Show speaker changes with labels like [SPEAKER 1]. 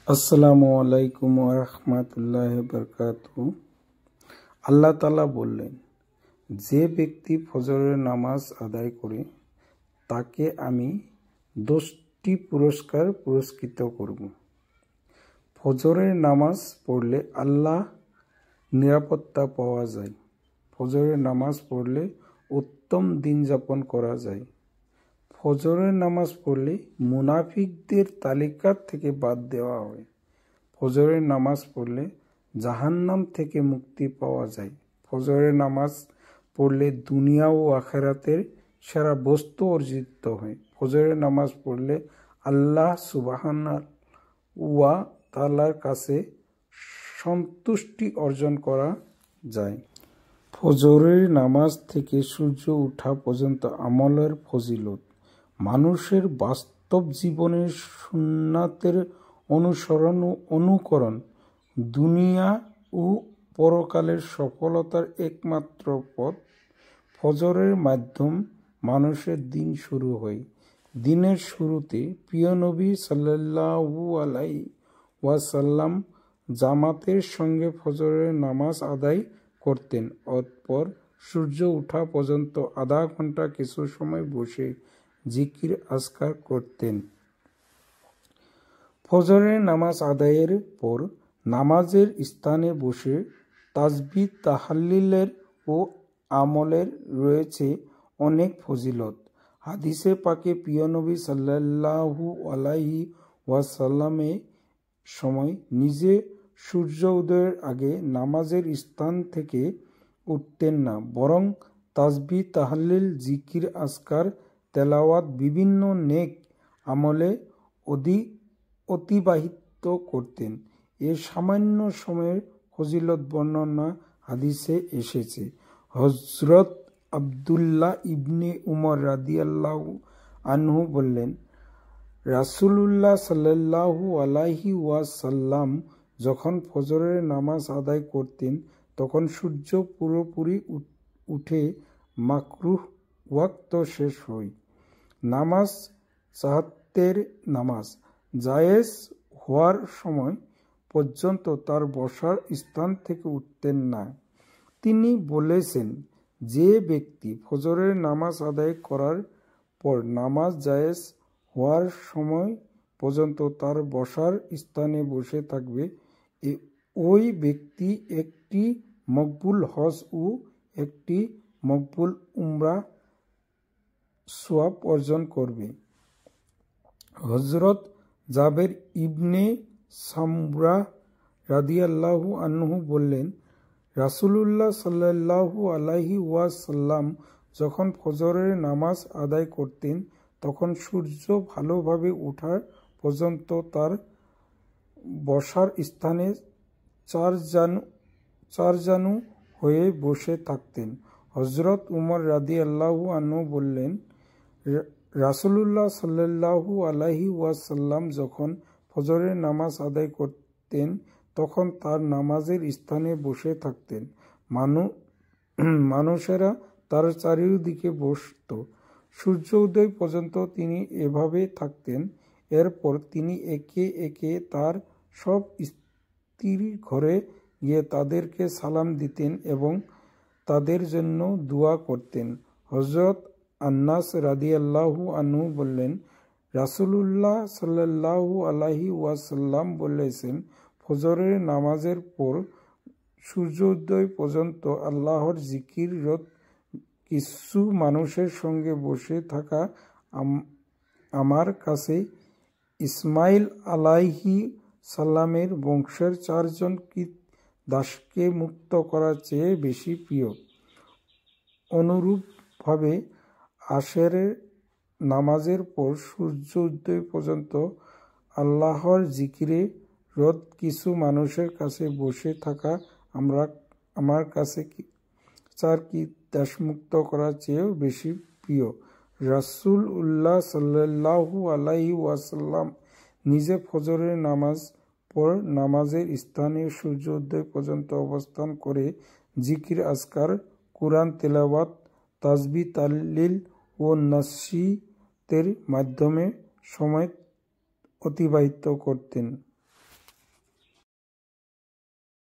[SPEAKER 1] আসসালামু আলাইকুম ওয়া রাহমাতুল্লাহি ওয়া বারাকাতুহু। আল্লাহ তাআলা বললেন, যে ব্যক্তি ফজরের নামাজ আদায় করে তাকে আমি 10টি পুরস্কার পুরস্কৃত করব। ফজরের নামাজ পড়লে আল্লাহ নিরাপত্তা পাওয়া যায়। ফজরের নামাজ পড়লে উত্তম দিন যাপন করা যায়। ফজরের নামাজ পড়লে মুনাফিকদের তালিকা থেকে বাদ দেওয়া হয়। ফজরের নামাজ পড়লে জাহান্নাম থেকে মুক্তি পাওয়া যায়। ফজরের নামাজ পড়লে দুনিয়া ও আখিরাতের সেরা বস্তু অর্জিত হয়। ফজরের নামাজ পড়লে আল্লাহ সুবহানাহু ওয়া তাআলার কাছে সন্তুষ্টি অর্জন করা যায়। ফজরের নামাজ থেকে সূর্য ওঠা পর্যন্ত আমলের ফজিলত। মানুষের বাস্তব জীবনের সুন্নাতের অনুসরণ ও অনুকরণ দুনিয়া ও পরকালের সফলতার একমাত্র পথ। ফজরের মাধ্যম মানুষের দিন শুরু হয়। দিনের শুরুতে প্রিয় নবী সাল্লাল্লাহু আলাইহি ওয়াসাল্লাম জামাতের সঙ্গে ফজরের নামাজ আদায় করতেন। অতঃপর সূর্য ওঠা পর্যন্ত আধা ঘন্টা কিছু সময় বসে জিকির আজকার করতেন। ফজরের নামাজ আদায়ের পর নামাজের স্থানে বসে তাসবিহ তাহলিলের ও আমলের রয়েছে অনেক ফজিলত। হাদিসে পাকে প্রিয় নবী সাল্লাল্লাহু আলাইহি ওয়াসাল্লামে সময় নিজে সূর্য উদয়ের আগে নামাজের স্থান থেকে উঠতেন না, বরং তাসবিহ তাহলিল জিকির আজকার তেলাওয়াত বিভিন্ন নেক আমলে অতিবাহিত করতেন। এ সামান্য সময়ের ফজিলত বর্ণনা হাদিসে এসেছে। হযরত আব্দুল্লাহ ইবনে উমর রাদিয়াল্লাহু আনহু বললেন, রাসূলুল্লাহ সাল্লাল্লাহু আলাইহি ওয়াসাল্লাম যখন ফজরের নামাজ আদায় করতেন তখন সূর্য পুরোপুরি উঠে মাকরুহ ওয়াক্ত শেষ হয়। নামাজ চাহাতের নামাজ জায়েজ হওয়ার সময় পর্যন্ত তার বসার স্থান থেকে উঠতেন না। তিনি বলেছেন, যে ব্যক্তি ফজরের নামাজ আদায় করার পর নামাজ জায়েজ হওয়ার সময় পর্যন্ত তার বসার স্থানে বসে থাকবে, ওই ব্যক্তি একটি মকবুল হজ ও একটি মকবুল উমরা সওয়াব অর্জন করবে। হযরত জাবের ইবনে সামুরা রাদিয়াল্লাহু আনহু বললেন, রাসূলুল্লাহ সাল্লাল্লাহু আলাইহি ওয়াসাল্লাম যখন ফজরের নামাজ আদায় করতেন তখন সূর্য ভালোভাবে ওঠার পর্যন্ত তার বসার স্থানে চারজানু হয়ে বসে থাকতেন। হযরত উমর রাদিয়াল্লাহু আনহু বললেন, রাসূলুল্লাহ সাল্লাল্লাহু আলাইহি ওয়াসাল্লাম যখন ফজরের নামাজ আদায় করতেন তখন তার নামাজের স্থানে বসে থাকতেন। মানুষেরা তার চারিদিকে বসত। সূর্য উদয় পর্যন্ত তিনি এভাবে থাকতেন। এরপর তিনি একে একে তার সব স্ত্রীর ঘরে গিয়ে তাদেরকে সালাম দিতেন এবং তাদের জন্য দোয়া করতেন। হযরত আনাস রাদিয়াল্লাহু আনহু বললেন, রাসূলুল্লাহ সাল্লাল্লাহু আলাইহি ওয়াসাল্লাম বলেছেন, ফজরের নামাজের পর সূর্যোদয় পর্যন্ত আল্লাহর জিকিররত কিছু মানুষের সঙ্গে বসে থাকা আমার কাছে ইসমাইল আলাইহিস সালামের বংশের 4 জন দাসকে মুক্ত করার চেয়ে বেশি প্রিয়। অনুরূপভাবে আসরের নামাজের পর সূর্য উদয় পর্যন্ত আল্লাহর জিকিরে রত কিছু মানুষের কাছে বসে থাকা আমার কাছে 4 দাসমুক্ত করার চেয়েও বেশি প্রিয়। রাসূলুল্লাহ সাল্লাল্লাহু আলাইহি ওয়াসাল্লাম নিজে ফজরের নামাজ পর নামাজের স্থানে সূর্য উদয় পর্যন্ত অবস্থান করে জিকির আজকার, কুরআন তেলাওয়াত, তাসবিহ তাহলিল ও নসিহতের মাধ্যমে সময় অতিবাহিত করতেন।